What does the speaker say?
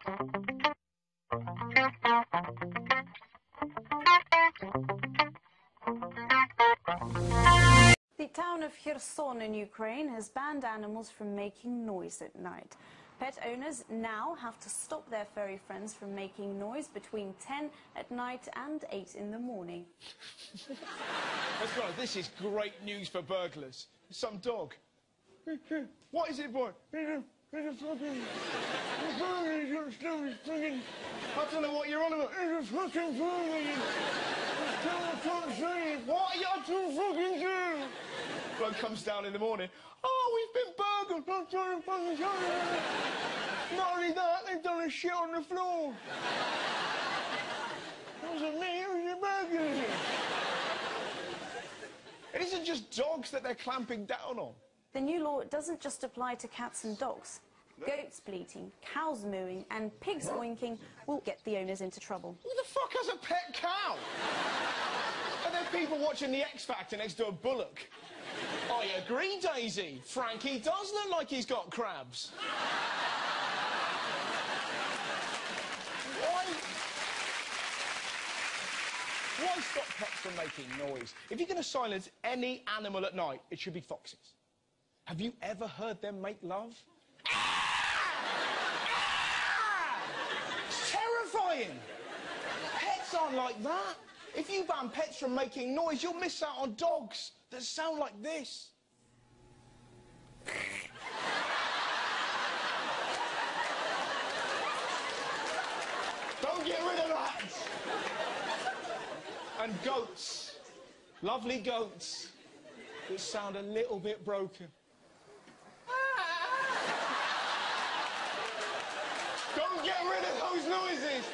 The town of Kherson in Ukraine has banned animals from making noise at night. Pet owners now have to stop their furry friends from making noise between 10 at night and 8 in the morning. Let's be honest, this is great news for burglars. Some dog. What is it, boy? It's a fucking... I don't know what you're on about. It's a fucking burglar. I can't say it. What are you up to fucking do? Bloke comes down in the morning. Oh, we've been burgled. I'm trying to fucking tell you. Not only that, they've done a shit on the floor. It wasn't me, it was your burglars. It isn't just dogs that they're clamping down on. The new law doesn't just apply to cats and dogs. Goats bleating, cows mooing and pigs oinking will get the owners into trouble. Who the fuck has a pet cow? Are there people watching the X Factor next to a bullock? I agree, Daisy. Frankie does look like he's got crabs. Why stop pets from making noise? If you're going to silence any animal at night, it should be foxes. Have you ever heard them make love? It's terrifying. Pets aren't like that. If you ban pets from making noise, you'll miss out on dogs that sound like this. Don't get rid of that. And goats. Lovely goats that sound a little bit broken. Don't get rid of those noises.